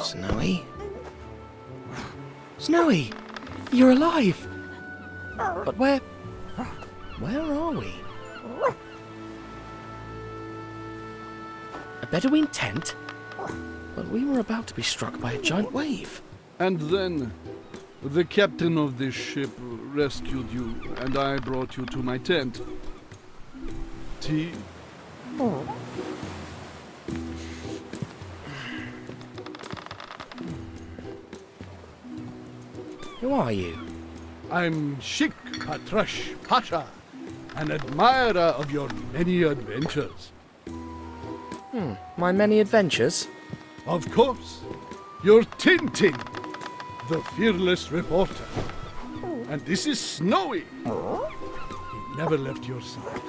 Snowy? Snowy! You're alive! But where are we? A Bedouin tent? But we were about to be struck by a giant wave. And then the captain of this ship rescued you, and I brought you to my tent. Tea? Who are you? I'm Sheikh Patrash Pasha, an admirer of your many adventures. My many adventures? Of course, you're Tintin, the fearless reporter. And this is Snowy. He never left your side.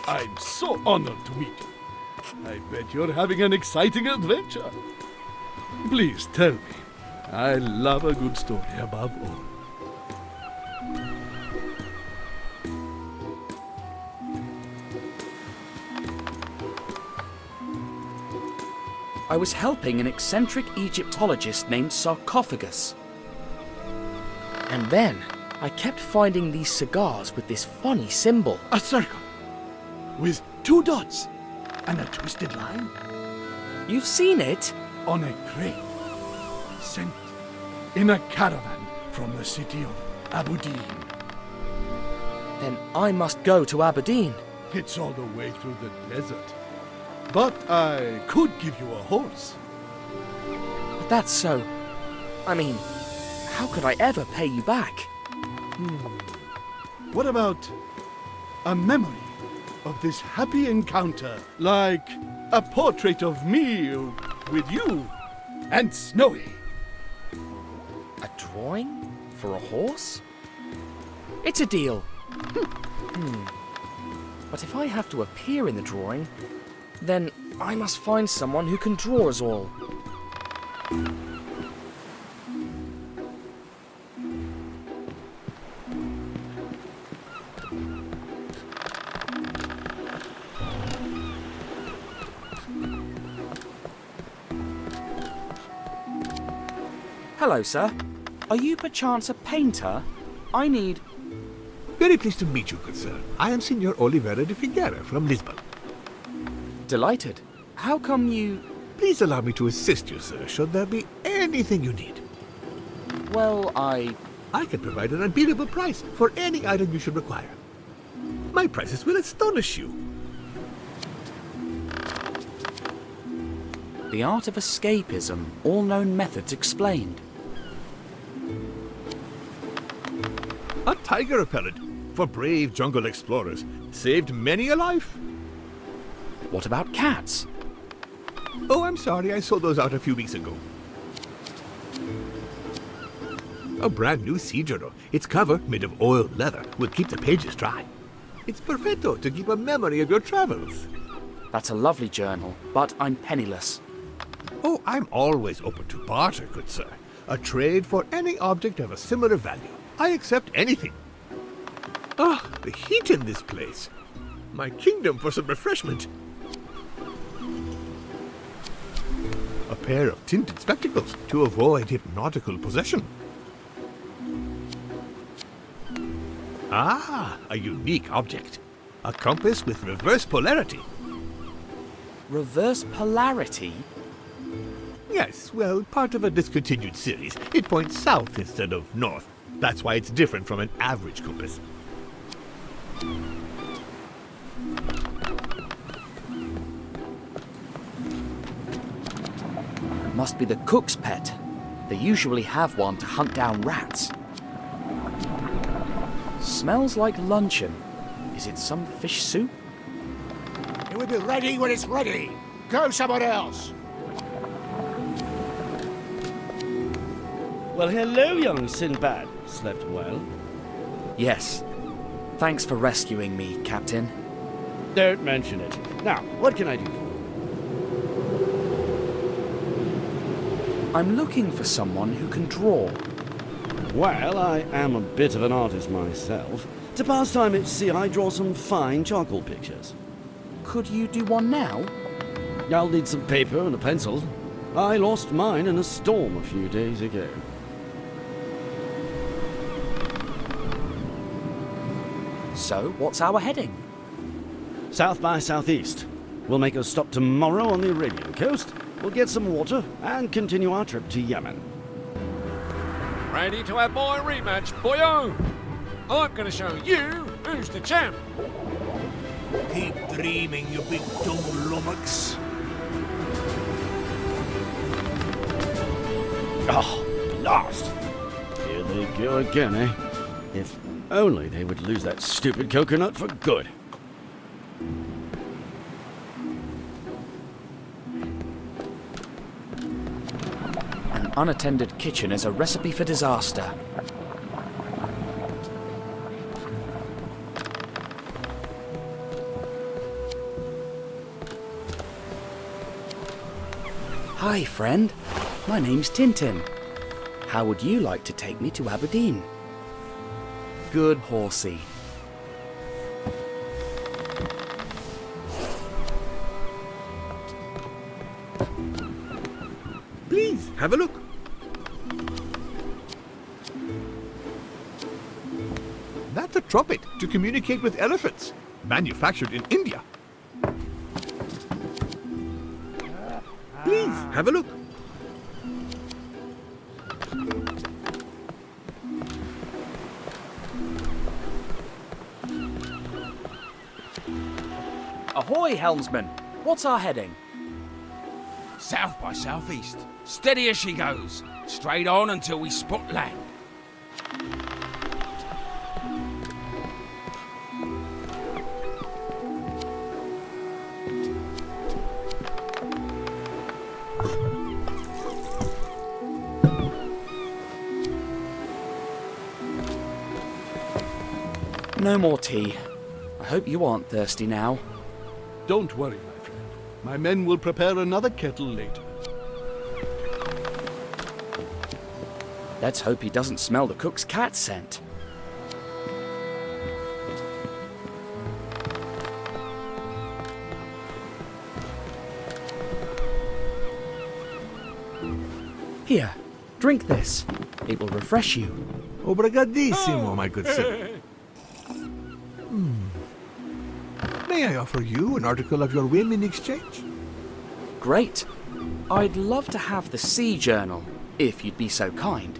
I'm so honored to meet you. I bet you're having an exciting adventure. Please tell me. I love a good story above all. I was helping an eccentric Egyptologist named Sarcophagus. And then I kept finding these cigars with this funny symbol. A circle with 2 dots and a twisted line You've seen it? on a crate sent in a caravan from the city of Abudin. Then I must go to Aberdeen. It's all the way through the desert. But I could give you a horse. But that's so... I mean, how could I ever pay you back? What about a memory of this happy encounter? Like a portrait of me with you and Snowy. A drawing? For a horse? It's a deal. But if I have to appear in the drawing, then I must find someone who can draw us all. Hello, sir. Are you perchance a painter? I need... Very pleased to meet you, good sir. I am Signor Oliveira de Figueira from Lisbon. Delighted. How come you... Please allow me to assist you, sir, should there be anything you need. Well, I can provide an unbeatable price for any item you should require. My prices will astonish you. The art of escapism, all known methods explained. A tiger repellent for brave jungle explorers. Saved many a life. What about cats? Oh, I'm sorry, I sold those out a few weeks ago. A brand new SEJA. Its cover, made of oiled leather, will keep the pages dry. It's perfecto to keep a memory of your travels. That's a lovely journal, but I'm penniless. Oh, I'm always open to barter, good sir. A trade for any object of a similar value. I accept anything. Ah, the heat in this place. My kingdom for some refreshment. A pair of tinted spectacles to avoid hypnotical possession. Ah, a unique object. A compass with reverse polarity. Reverse polarity? Yes, well, part of a discontinued series. It points south instead of north. That's why it's different from an average compass. Must be the cook's pet. They usually have one to hunt down rats. Smells like luncheon. Is it some fish soup? It will be ready when it's ready. Go somewhere else. Well, hello, young Sinbad. Slept well? Yes. Thanks for rescuing me, Captain. Don't mention it. Now, what can I do for you? I'm looking for someone who can draw. Well, I am a bit of an artist myself. To pass time at sea, I draw some fine charcoal pictures. Could you do one now? I'll need some paper and a pencil. I lost mine in a storm a few days ago. So, what's our heading? South by southeast. We'll make a stop tomorrow on the Arabian coast. We'll get some water and continue our trip to Yemen. Ready to have my rematch, boyo? I'm gonna show you who's the champ. Keep dreaming, you big dumb lummox. Oh, blast! Here they go again, eh? If only they would lose that stupid coconut for good. An unattended kitchen is a recipe for disaster. Hi, friend. My name's Tintin. How would you like to take me to Abudin? Good horsey. Please, have a look. That's a trumpet to communicate with elephants, manufactured in India. Please, have a look. Ahoy, helmsman! What's our heading? South by southeast. Steady as she goes. Straight on until we spot land. No more tea. I hope you aren't thirsty now. Don't worry, my friend. My men will prepare another kettle later. Let's hope he doesn't smell the cook's cat scent. Here, drink this. It will refresh you. Obrigadissimo, my good sir. May I offer you an article of your whim in exchange? Great. I'd love to have the sea journal, if you'd be so kind.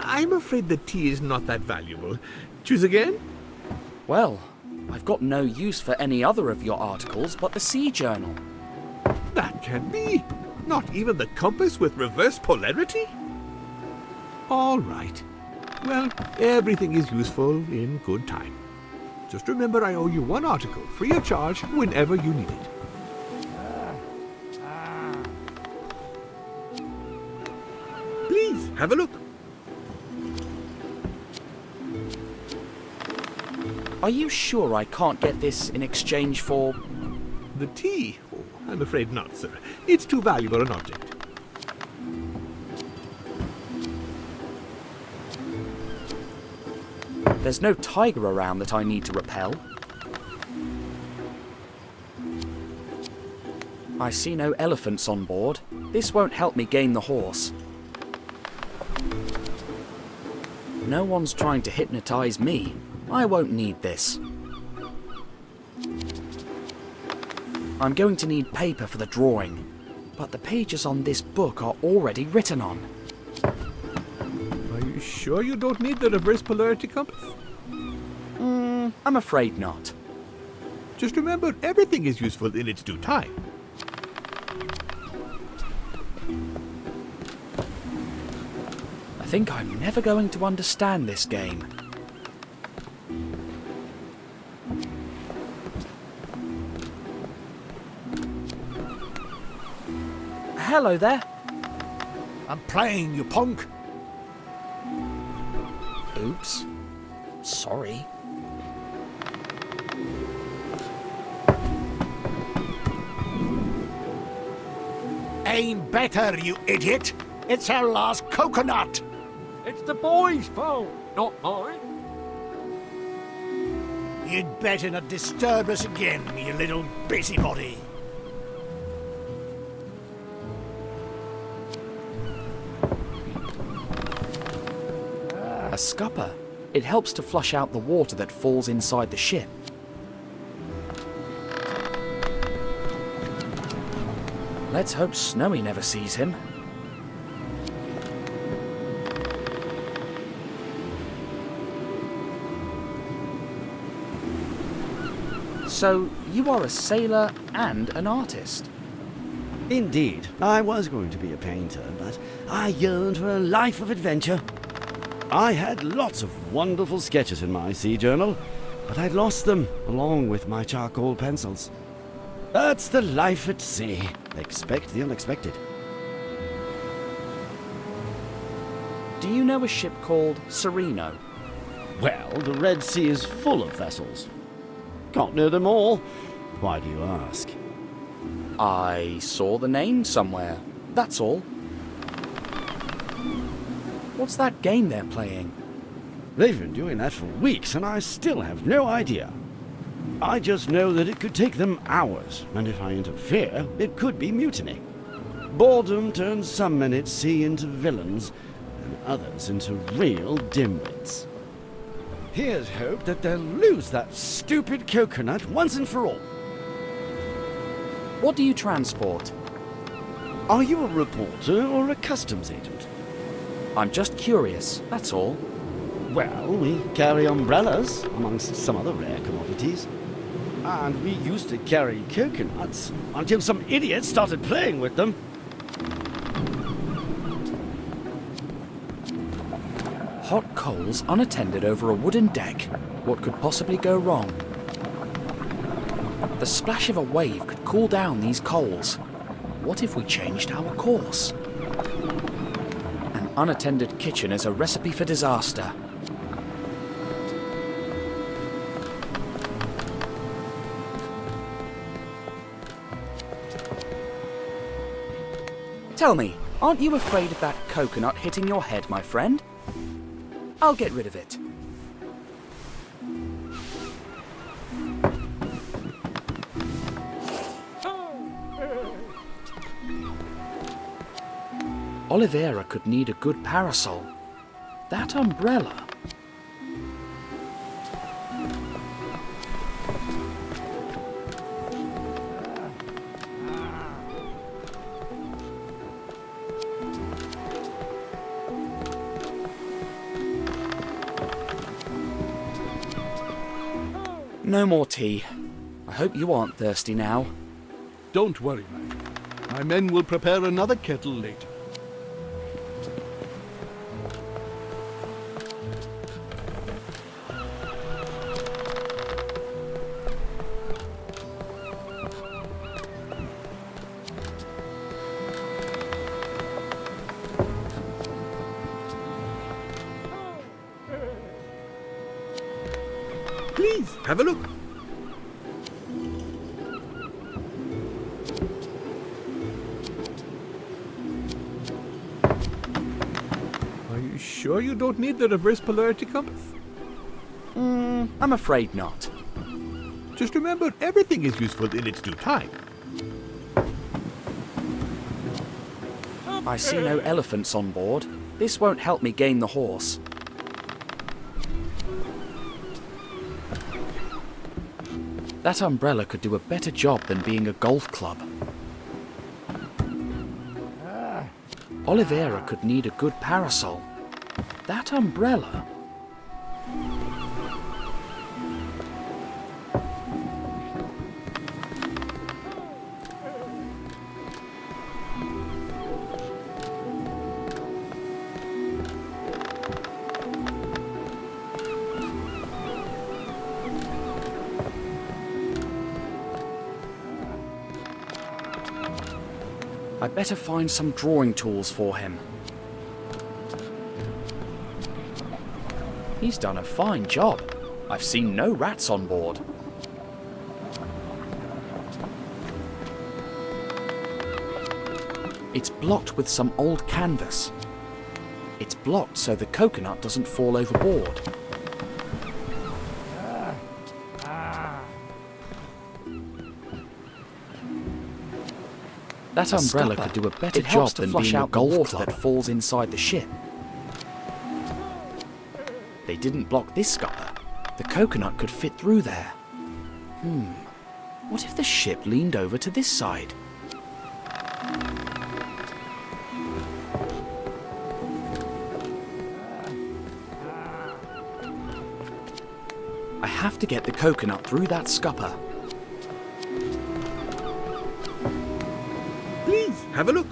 I'm afraid the tea is not that valuable. Choose again? Well, I've got no use for any other of your articles but the sea journal. That can't be. Not even the compass with reverse polarity? All right. Well, everything is useful in good time. Just remember I owe you one article, free of charge, whenever you need it. Please, have a look. Are you sure I can't get this in exchange for... The tea? Oh, I'm afraid not, sir. It's too valuable an object. There's no tiger around that I need to repel. I see no elephants on board. This won't help me gain the horse. No one's trying to hypnotize me. I won't need this. I'm going to need paper for the drawing, but the pages on this book are already written on. Are you sure you don't need the reverse polarity compass? I'm afraid not. Just remember, everything is useful in its due time. I think I'm never going to understand this game. Hello there. I'm playing, you punk. Oops. Sorry. Aim better, you idiot. It's our last coconut. It's the boys' fault, not mine. You'd better not disturb us again, you little busybody. A scupper. It helps to flush out the water that falls inside the ship. Let's hope Snowy never sees him. So, you are a sailor and an artist? Indeed, I was going to be a painter, but I yearned for a life of adventure. I had lots of wonderful sketches in my sea journal, but I'd lost them along with my charcoal pencils. That's the life at sea. Expect the unexpected. Do you know a ship called Sereno? Well, the Red Sea is full of vessels. Can't know them all. Why do you ask? I saw the name somewhere, that's all. What's that game they're playing? They've been doing that for weeks, and I still have no idea. I just know that it could take them hours, and if I interfere, it could be mutiny. Boredom turns some men at sea into villains, and others into real dimwits. Here's hope that they'll lose that stupid coconut once and for all. What do you transport? Are you a reporter or a customs agent? I'm just curious, that's all. Well, we carry umbrellas, amongst some other rare commodities. And we used to carry coconuts until some idiot started playing with them. Hot coals unattended over a wooden deck. What could possibly go wrong? The splash of a wave could cool down these coals. What if we changed our course? An unattended kitchen is a recipe for disaster. Tell me, aren't you afraid of that coconut hitting your head, my friend? I'll get rid of it. Oliveira could need a good parasol. That umbrella. No more tea. I hope you aren't thirsty now. Don't worry, man. My men will prepare another kettle later. Please, have a look. Are you sure you don't need the reverse polarity compass? I'm afraid not. Just remember, everything is useful in its due time. I see no elephants on board. This won't help me gain the horse. That umbrella could do a better job than being a golf club. Oliveira could need a good parasol. That umbrella... I'd better find some drawing tools for him. He's done a fine job. I've seen no rats on board. It's blocked with some old canvas. It's blocked so the coconut doesn't fall overboard. That umbrella could do a better job than being a golf club that falls inside the ship. didn't block this scupper, the coconut could fit through there. What if the ship leaned over to this side? I have to get the coconut through that scupper. Please, have a look.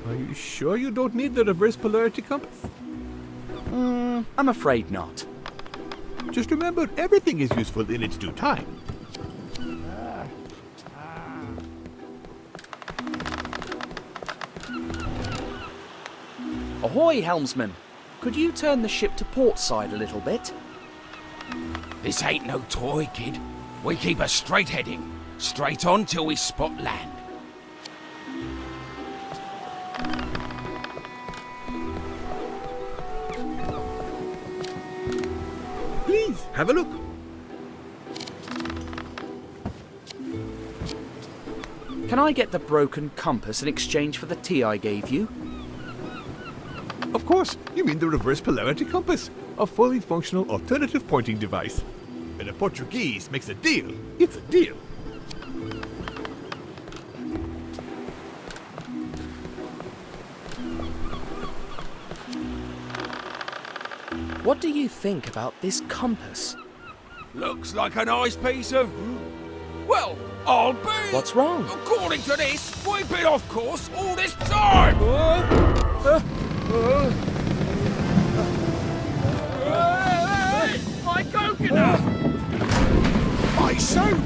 Are you sure you don't need the reverse polarity compass? I'm afraid not. Just remember, everything is useful in its due time. Ahoy, helmsman! Could you turn the ship to port side a little bit? This ain't no toy, kid. We keep a straight heading. Straight on till we spot land. Please, have a look. Can I get the broken compass in exchange for the tea I gave you? Of course, you mean the reverse polarity compass, a fully functional alternative pointing device. When a Portuguese makes a deal, it's a deal. What do you think about this compass? Looks like a nice piece of... Well, I'll be... What's wrong? According to this, we've been off course all this time! Hey, my coconut! My soup!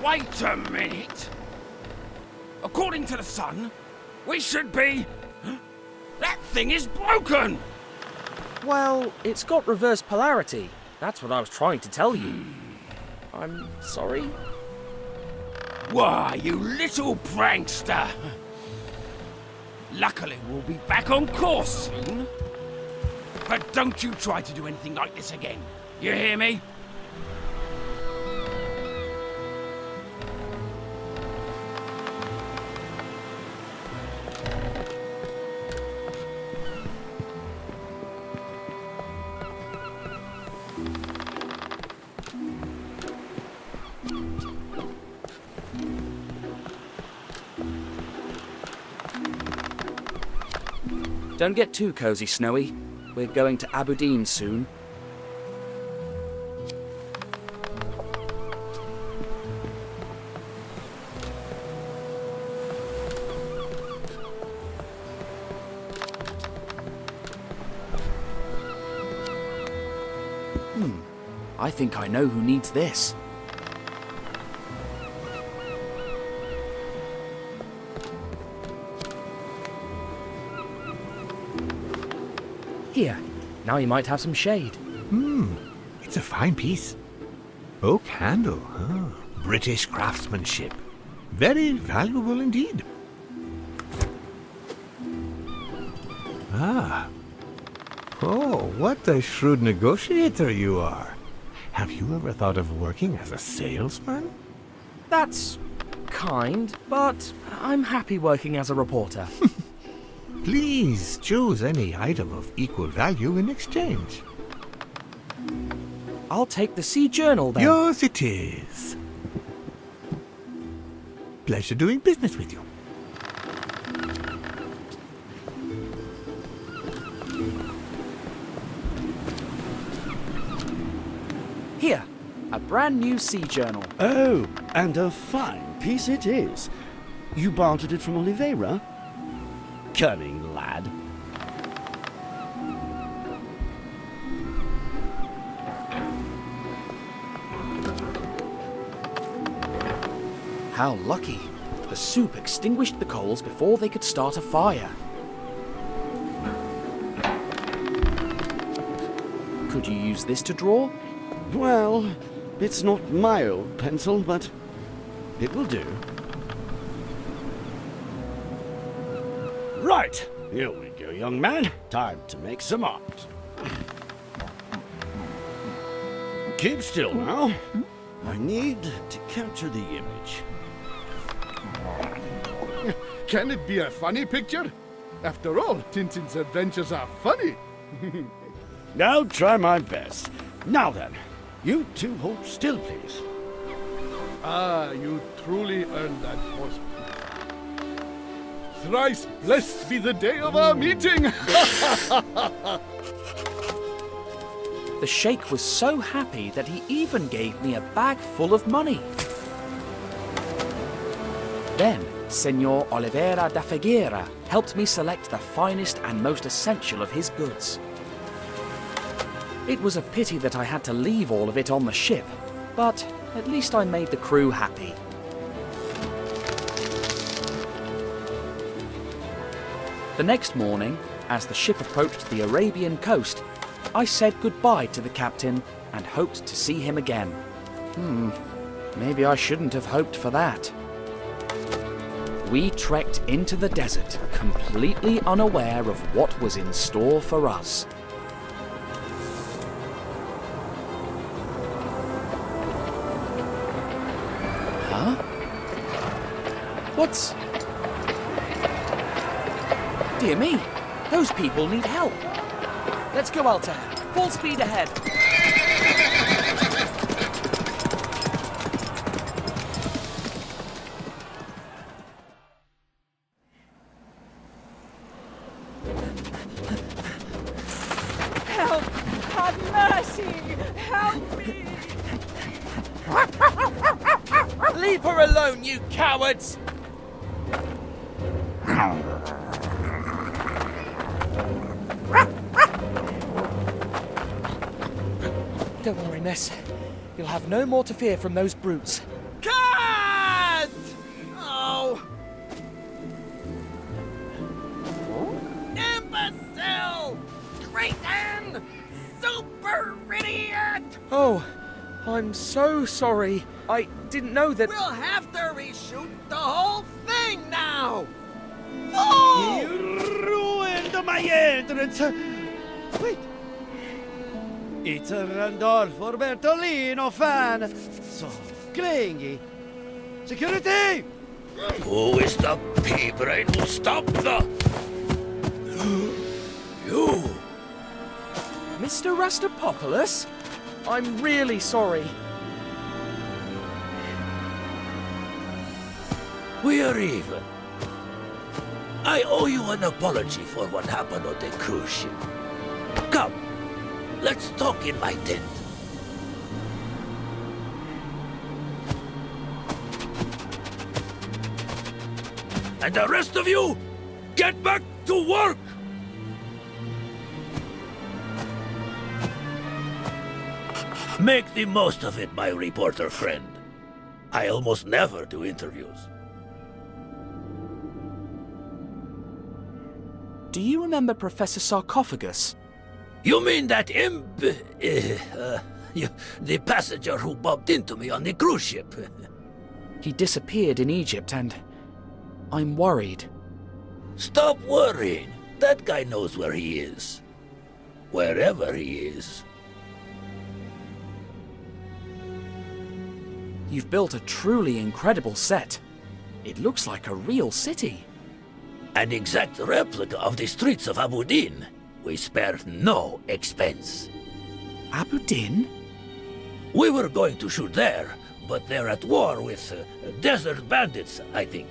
Wait a minute! According to the sun, we should be... That thing is broken! Well, it's got reverse polarity. That's what I was trying to tell you. I'm sorry? Why, you little prankster! Luckily, we'll be back on course soon. But don't you try to do anything like this again. You hear me? Don't get too cozy, Snowy. We're going to Abudin soon. I think I know who needs this. Here, now you might have some shade. It's a fine piece. Oak handle, huh? British craftsmanship. Very valuable indeed. Ah. Oh, what a shrewd negotiator you are. Have you ever thought of working as a salesman? That's kind, but I'm happy working as a reporter. Please choose any item of equal value in exchange. I'll take the Sea Journal then. Yours it is. Pleasure doing business with you. Here, a brand new Sea Journal. Oh, and a fine piece it is. You bartered it from Oliveira? Cunning lad. How lucky. The soup extinguished the coals before they could start a fire. Could you use this to draw? Well, it's not my old pencil, but it will do. Right, here we go, young man. Time to make some art. Keep still now. I need to capture the image. Can it be a funny picture? After all, Tintin's adventures are funny. I'll try my best. Now then, you two hold still, please. Ah, you truly earned that horse. Thrice blessed be the day of our meeting! The sheikh was so happy that he even gave me a bag full of money. Then, Senor Oliveira da Figueira helped me select the finest and most essential of his goods. It was a pity that I had to leave all of it on the ship, but at least I made the crew happy. The next morning, as the ship approached the Arabian coast, I said goodbye to the captain and hoped to see him again. Maybe I shouldn't have hoped for that. We trekked into the desert, completely unaware of what was in store for us. Huh? What's... Dear me, those people need help. Let's go, Altair. Full speed ahead. Help! Have mercy! Help me! Leave her alone, you cowards! Don't worry, Miss. You'll have no more to fear from those brutes. Cut! Oh! Imbecile! Cretin! Super idiot! Oh, I'm so sorry. I didn't know that... We'll have to reshoot the whole thing now! Oh! You ruined my entrance! Wait. It's a Randolfo Bertolino fan! So clingy! Security! Who is the pea-brain who stopped the... You! Mr. Rastapopoulos? I'm really sorry. We are even. I owe you an apology for what happened on the cruise ship. Come, let's talk in my tent. And the rest of you, get back to work! Make the most of it, my reporter friend. I almost never do interviews. Do you remember Professor Sarcophagus? You mean that the passenger who bumped into me on the cruise ship? He disappeared in Egypt and I'm worried. Stop worrying. That guy knows where he is. Wherever he is. You've built a truly incredible set. It looks like a real city. An exact replica of the streets of Abudin. We spared no expense. Abudin? We were going to shoot there, but they're at war with desert bandits, I think.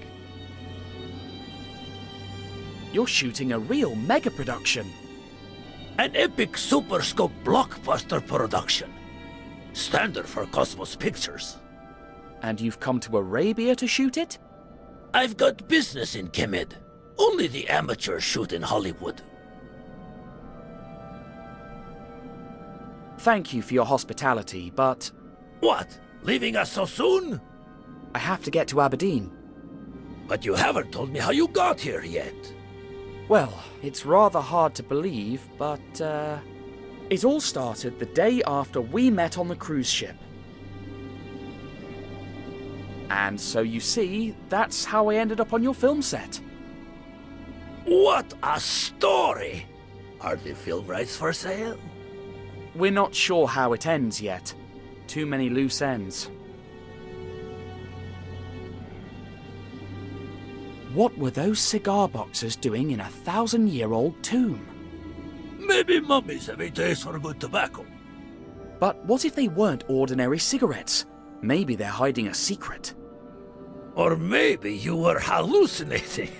You're shooting a real mega production. An epic super scope blockbuster production. Standard for Cosmos Pictures. And you've come to Arabia to shoot it? I've got business in Kemed. Only the amateurs shoot in Hollywood. Thank you for your hospitality, but... What? Leaving us so soon? I have to get to Aberdeen. But you haven't told me how you got here yet. Well, it's rather hard to believe, but, it all started the day after we met on the cruise ship. And so you see, that's how I ended up on your film set. What a story! Are the film rights for sale? We're not sure how it ends yet, Too many loose ends. What were those cigar boxers doing in a 1,000-year-old tomb? Maybe mummies have a taste for good tobacco. But what if they weren't ordinary cigarettes? Maybe they're hiding a secret. Or maybe you were hallucinating.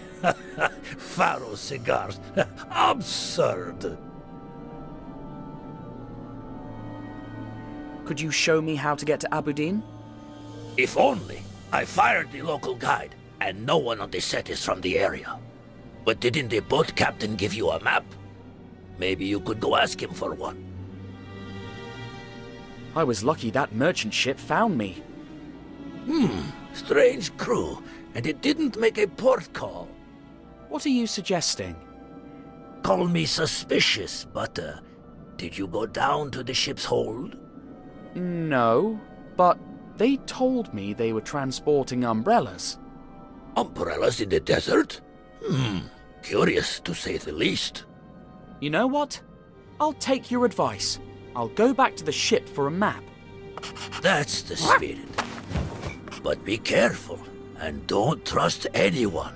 Pharaoh cigars. Absurd. Could you show me how to get to Abudin? If only. I fired the local guide, and no one on the set is from the area. But didn't the boat captain give you a map? Maybe you could go ask him for one. I was lucky that merchant ship found me. Strange crew, and it didn't make a port call. What are you suggesting? Call me suspicious, but, did you go down to the ship's hold? No, but they told me they were transporting umbrellas. Umbrellas in the desert? Curious to say the least. You know what? I'll take your advice. I'll go back to the ship for a map. That's the spirit. But be careful, and don't trust anyone.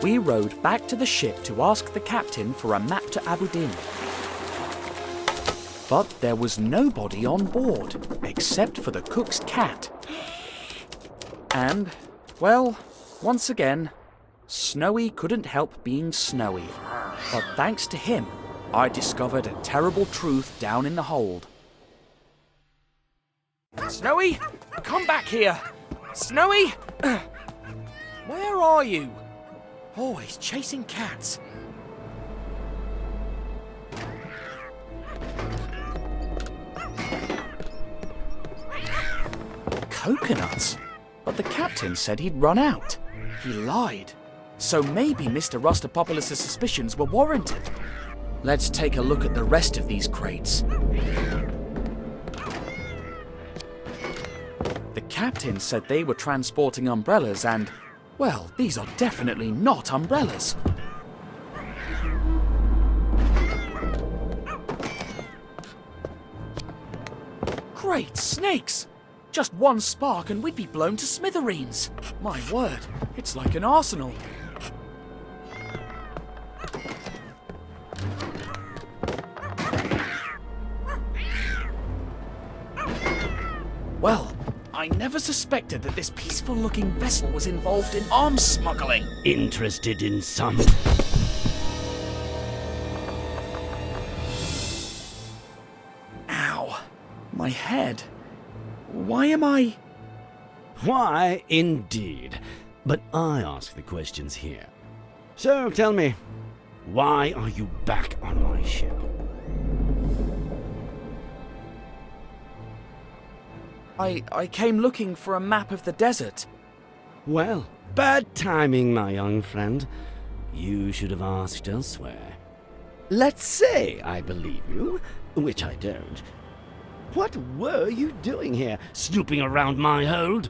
We rowed back to the ship to ask the captain for a map to Abudin. But there was nobody on board, except for the cook's cat. And, well, once again, Snowy couldn't help being snowy. But thanks to him, I discovered a terrible truth down in the hold. Snowy, come back here! Snowy! Where are you? Always chasing cats. Coconuts? But the captain said he'd run out. He lied. So maybe Mr. Rustopopoulos' suspicions were warranted. Let's take a look at the rest of these crates. The captain said they were transporting umbrellas and, well, these are definitely not umbrellas. Great snakes! Just one spark and we'd be blown to smithereens. My word, it's like an arsenal. Well, I never suspected that this peaceful-looking vessel was involved in arms smuggling. Interested in some? Ow. My head. Why am I... Why, indeed. But I ask the questions here. So tell me, why are you back on my ship? I came looking for a map of the desert. Well, bad timing, my young friend. You should have asked elsewhere. Let's say I believe you, which I don't. What were you doing here, snooping around my hold?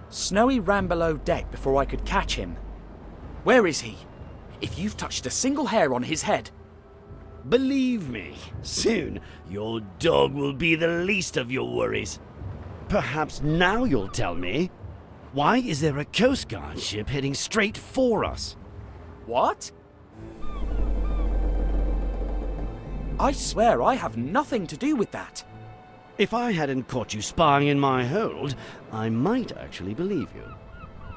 Snowy ran below deck before I could catch him. Where is he? If you've touched a single hair on his head... Believe me, soon your dog will be the least of your worries. Perhaps now you'll tell me, why is there a Coast Guard ship heading straight for us? What? I swear I have nothing to do with that. If I hadn't caught you spying in my hold, I might actually believe you.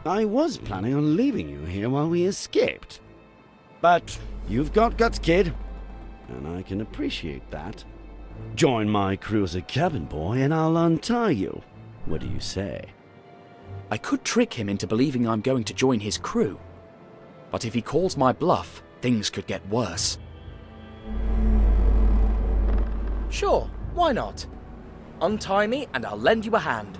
I was planning on leaving you here while we escaped. But you've got guts, kid, and I can appreciate that. Join my crew as a cabin boy and I'll untie you. What do you say? I could trick him into believing I'm going to join his crew. But if he calls my bluff, things could get worse. Sure, why not? Untie me and I'll lend you a hand.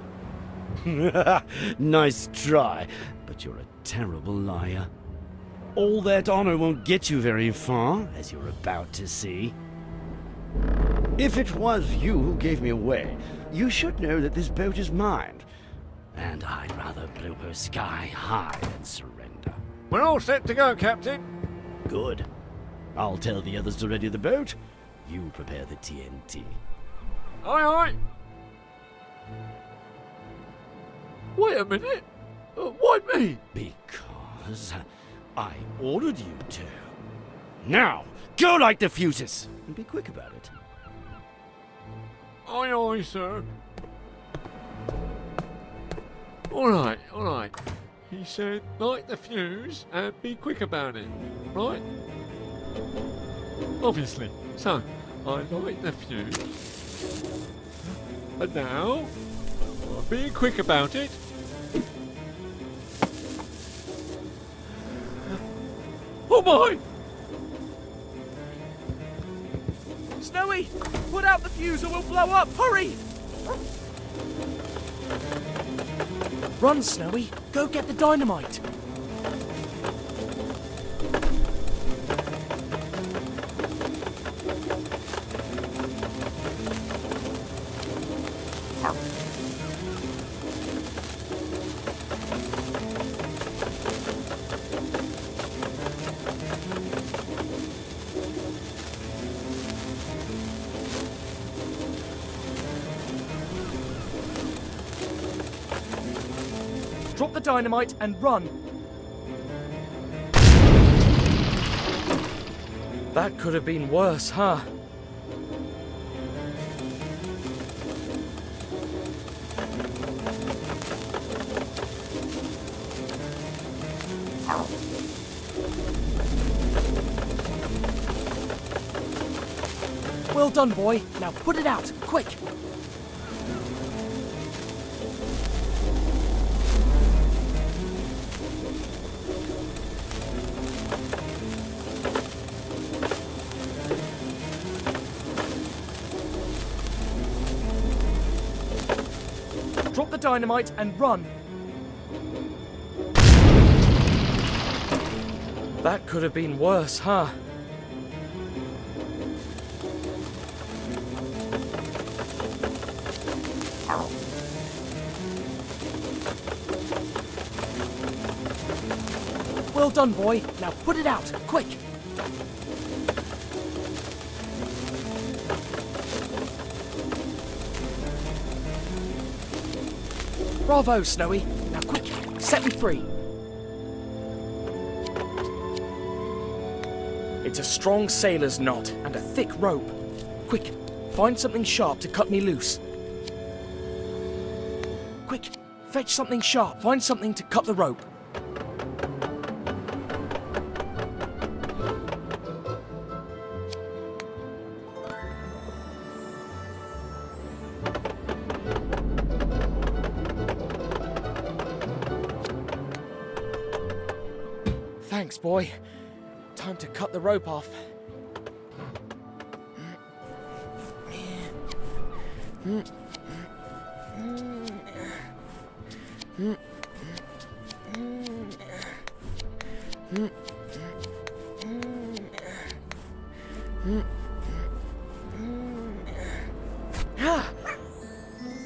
Nice try, but you're a terrible liar. All that honor won't get you very far, as you're about to see. If it was you who gave me away, you should know that this boat is mine. And I'd rather blow her sky high than surrender. We're all set to go, Captain. Good. I'll tell the others to ready the boat. You prepare the TNT. Aye, aye. Wait a minute. Why me? Because I ordered you to. Now, go light the fuses! And be quick about it. Aye, aye, sir. All right. He said, light the fuse and be quick about it, right? Obviously. So, I light the fuse. And now, I'll be quick about it. Oh my! Snowy, put out the fuse or we'll blow up. Hurry! Run, Snowy. Go get the dynamite. Drop the dynamite and run. That could have been worse, huh? Well done, boy. Now put it out, quick. Drop the dynamite and run. That could have been worse, huh? Well done, boy. Now put it out, quick. Bravo, Snowy. Now quick, set me free. It's a strong sailor's knot and a thick rope. Quick, find something sharp to cut me loose. Quick, fetch something sharp. Find something to cut the rope. Thanks, boy. Time to cut the rope off.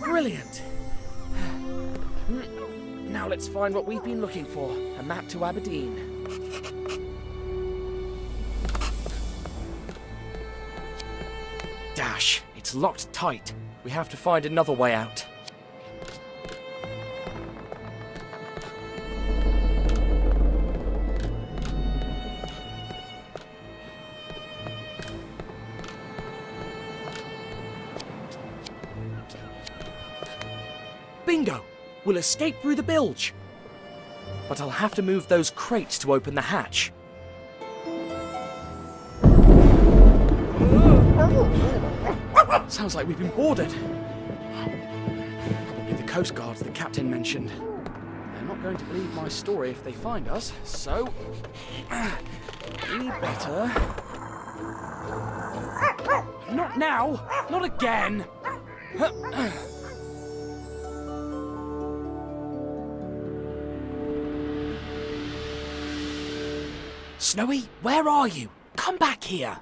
Brilliant. Now let's find what we've been looking for. A map to Abudin. Dash, it's locked tight. We have to find another way out. Bingo! We'll escape through the bilge. But I'll have to move those crates to open the hatch. Sounds like we've been boarded. Probably the Coast Guards the captain mentioned. They're not going to believe my story if they find us, so we better... Not now! Not again! Snowy, where are you? Come back here!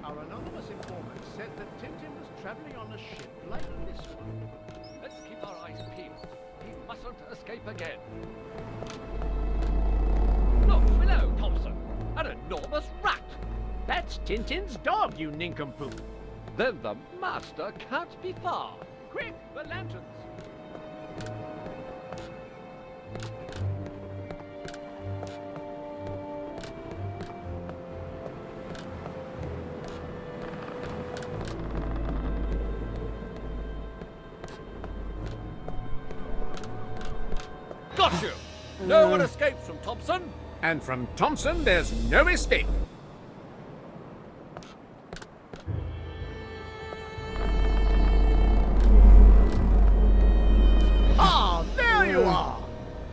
Our anonymous informant said on a ship like this one. Let's keep our eyes peeled. He mustn't escape again. Look below, Thompson. An enormous rat. That's Tintin's dog, you nincompoop. Then the master can't be far. Quick, the lanterns. Got you! No one escapes from Thompson. And from Thompson, there's no escape. Ah, there you are!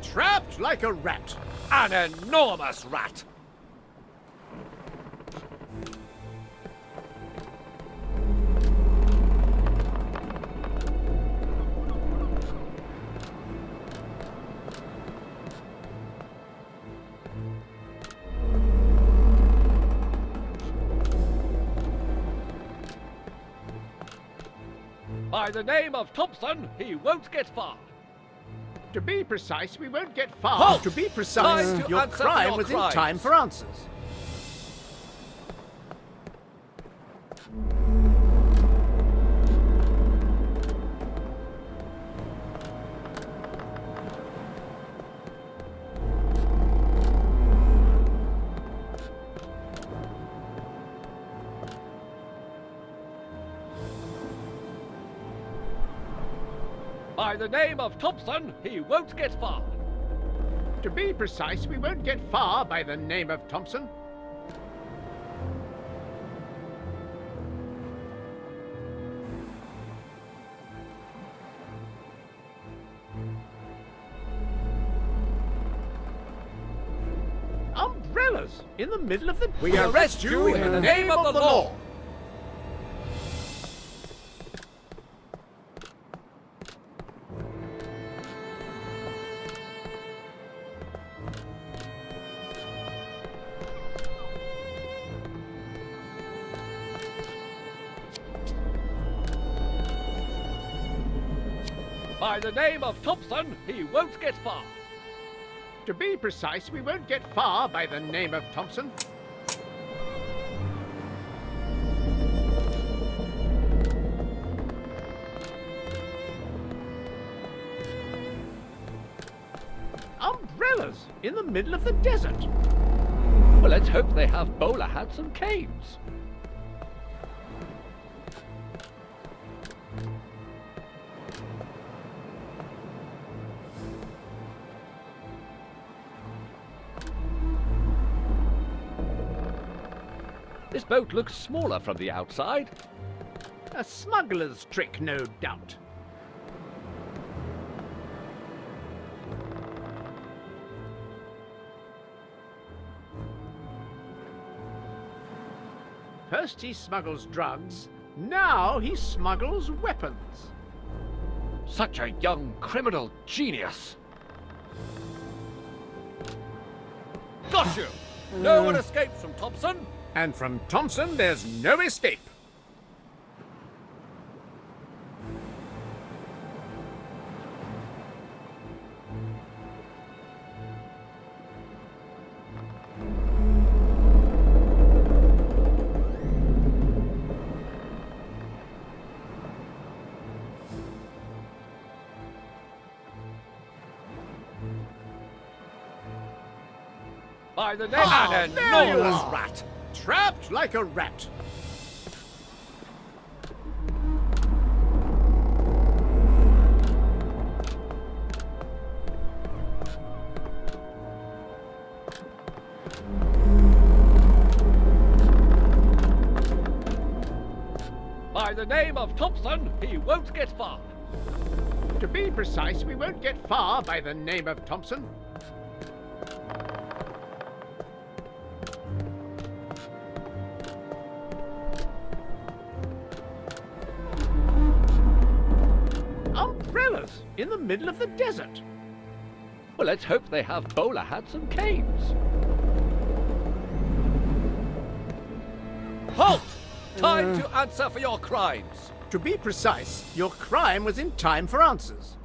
Trapped like a rat. An enormous rat. By the name of Thompson, he won't get far. To be precise, we won't get far. Halt! To be precise, Time to your answer for crime your was in crimes. time for answers. By the name of Thompson, he won't get far. To be precise, we won't get far by the name of Thompson. Umbrellas in the middle of the... We arrest you in the name of the law. By the name of Thompson, he won't get far. To be precise, we won't get far by the name of Thompson. Umbrellas in the middle of the desert. Well, let's hope they have bowler hats and canes. This boat looks smaller from the outside. A smuggler's trick, no doubt. First he smuggles drugs, now he smuggles weapons. Such a young criminal genius. Got you! No one escapes from Thompson. And from Thompson, there's no escape. By the name Ah, an there you enormous are. rat. Trapped like a rat. By the name of Thompson, he won't get far. To be precise, we won't get far by the name of Thompson. Umbrellas in the middle of the desert. Well, let's hope they have bowler hats and canes. Halt! Time to answer for your crimes. To be precise, your crime was in time for answers.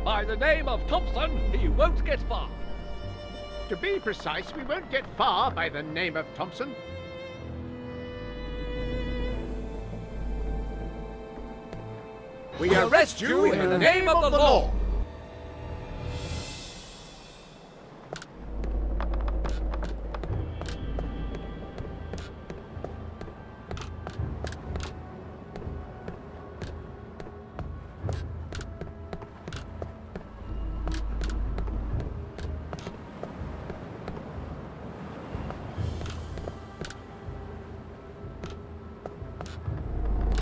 By the name of Thompson, he won't get far. To be precise, we won't get far by the name of Thompson. We arrest you in the name of the law.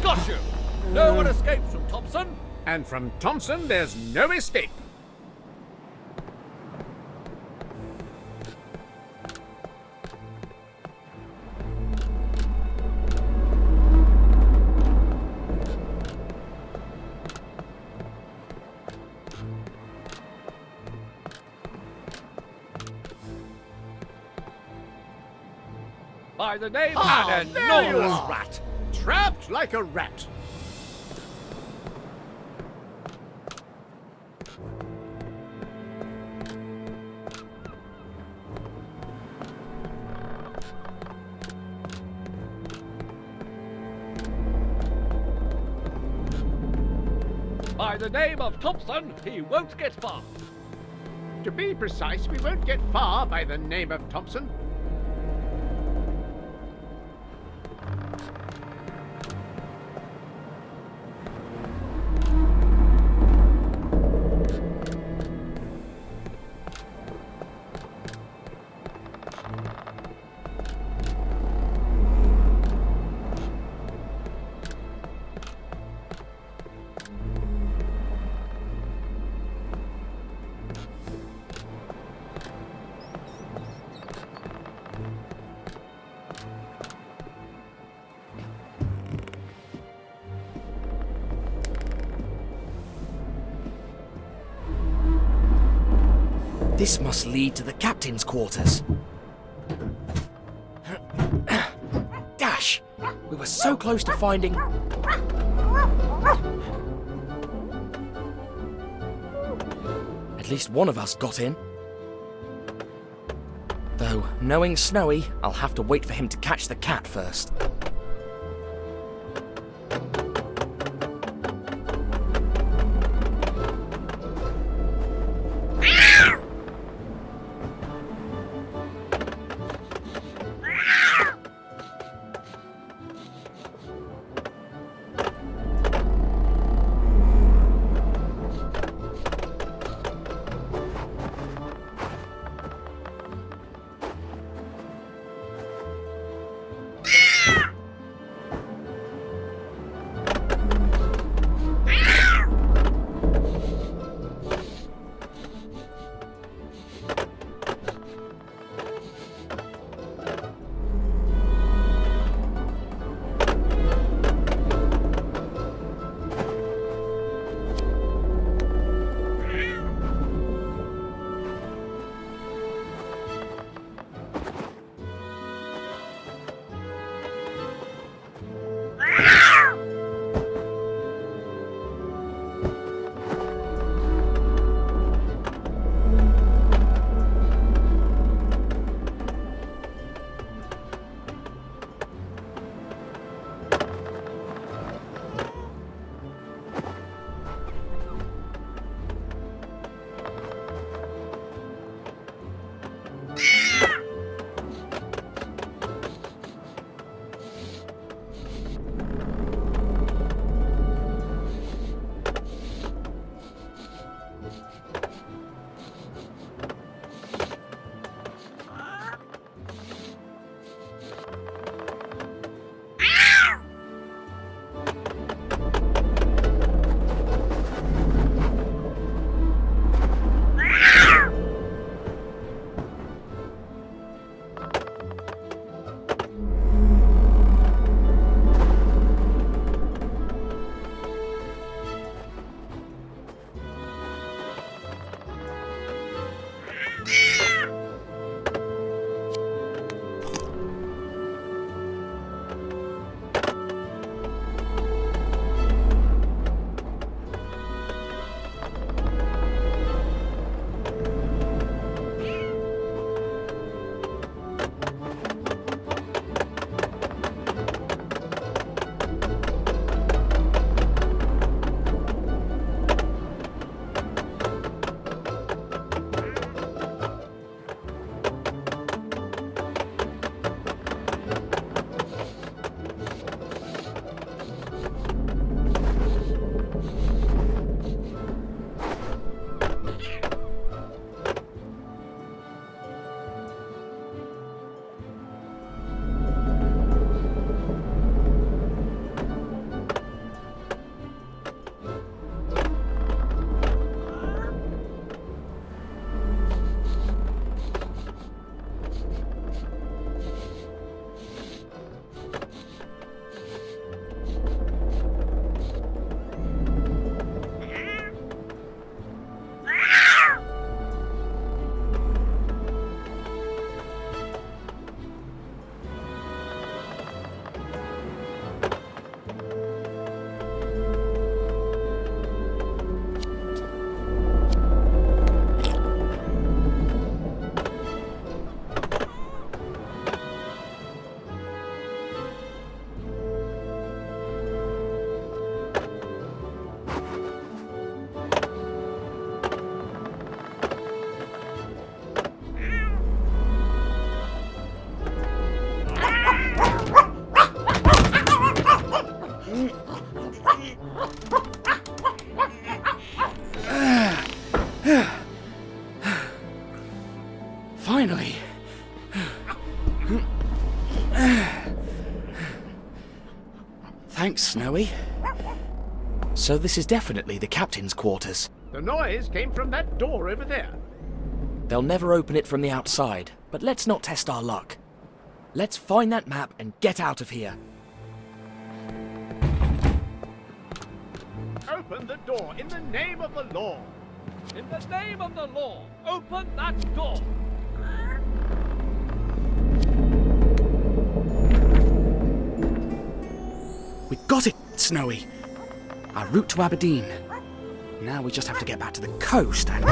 Got you! No one escapes from Thompson. And from Thompson, there's no escape. By the name Ah, of there you are, rat! Trapped like a rat. By the name of Thompson, he won't get far. To be precise, we won't get far by the name of Thompson. This must lead to the captain's quarters. Dash! We were so close to finding... At least one of us got in. Though, knowing Snowy, I'll have to wait for him to catch the cat first. Thanks, Snowy. So this is definitely the captain's quarters. The noise came from that door over there. They'll never open it from the outside, but let's not test our luck. Let's find that map and get out of here. Open the door in the name of the law. In the name of the law, open that door. We got it, Snowy. Our route to Abudin. Now we just have to get back to the coast and...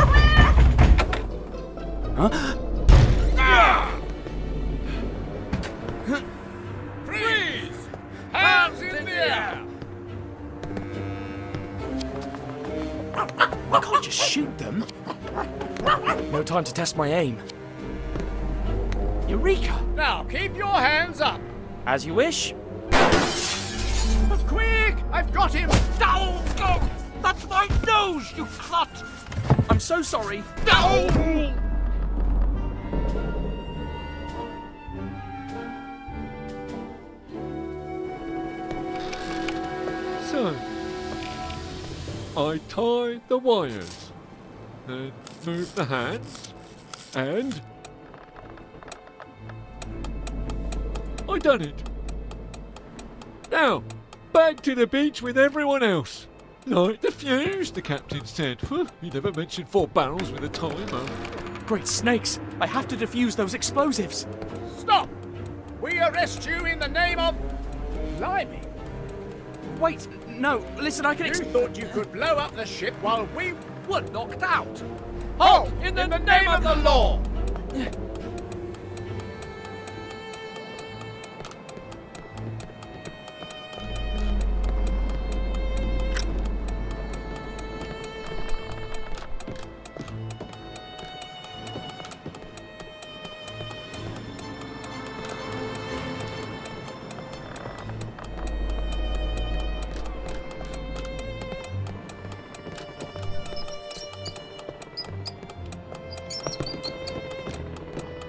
Huh? Freeze! Hands in the air! I can't just shoot them. No time to test my aim. Eureka! Now keep your hands up. As you wish. Quick! I've got him! Down, go! That's my nose, you clot! I'm so sorry. Down! So, I tie the wires, then move the hands, and I done it. Now, back to the beach with everyone else. Light the fuse, the captain said. Whew, he never mentioned 4 barrels with a timer. Great snakes! I have to defuse those explosives. Stop! We arrest you in the name of... Blimey! Wait, no, listen, I can You thought you could blow up the ship while we were knocked out. Halt! In the name of the law!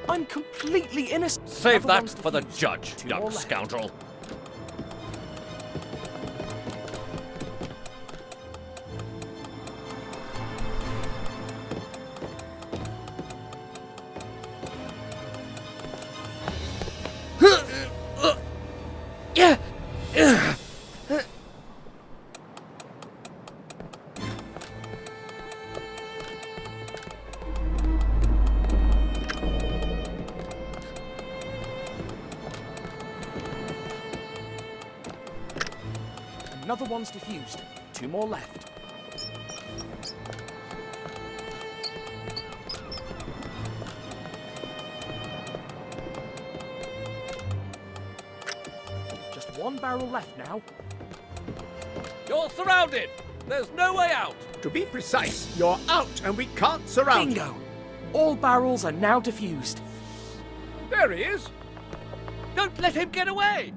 I'm completely innocent. Save Another that one's for the defused. judge, 2 young more left. scoundrel. Another one's defused. 2 more left. Just 1 barrel left now. You're surrounded! There's no way out! To be precise, you're out and we can't surround you. Bingo! All barrels are now defused. There he is! Don't let him get away!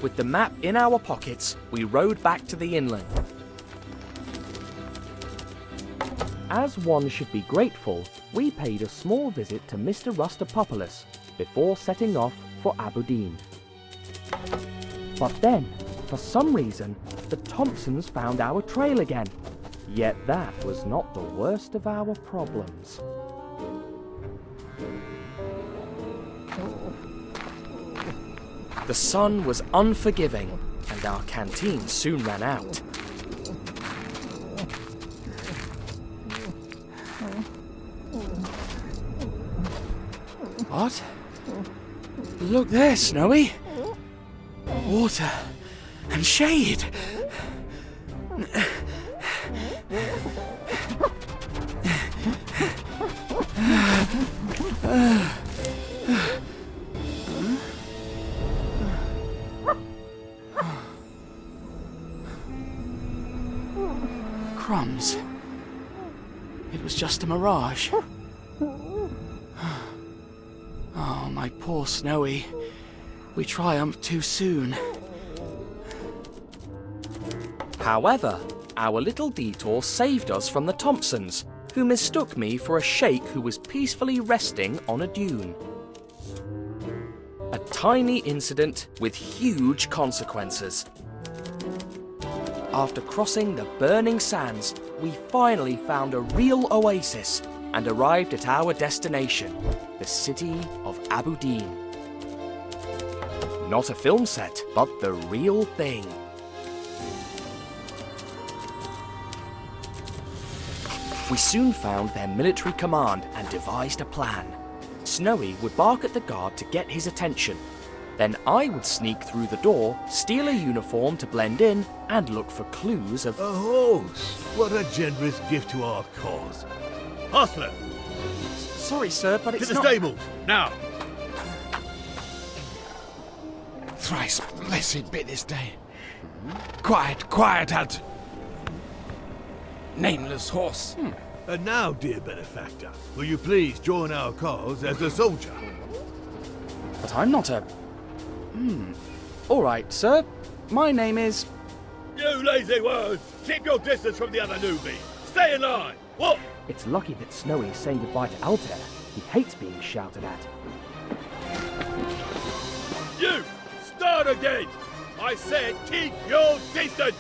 With the map in our pockets, we rowed back to the inland. As one should be grateful, we paid a small visit to Mr. Rustopopoulos before setting off for Abudin. But then, for some reason, the Thompsons found our trail again. Yet that was not the worst of our problems. The sun was unforgiving, and our canteen soon ran out. What? Look there, Snowy. Water and shade. Crumbs. It was just a mirage. Oh, my poor Snowy. We triumphed too soon. However, our little detour saved us from the Thompsons, who mistook me for a sheikh who was peacefully resting on a dune. A tiny incident with huge consequences. After crossing the burning sands, we finally found a real oasis and arrived at our destination, the city of Abudin. Not a film set, but the real thing. We soon found their military command and devised a plan. Snowy would bark at the guard to get his attention. Then I would sneak through the door, steal a uniform to blend in, and look for clues of... A horse! What a generous gift to our cause. Hustler, Sorry, sir, but to it's the not... stables, now! Thrice blessed be this day. Quiet, quiet, Hunt. Nameless horse. And now, dear benefactor, will you please join our cause as a soldier? But I'm not a... All right, sir. My name is... You lazy words! Keep your distance from the other newbie! Stay in line! What? It's lucky that Snowy is saying goodbye to Altair. He hates being shouted at. You! Start again! I said keep your distance!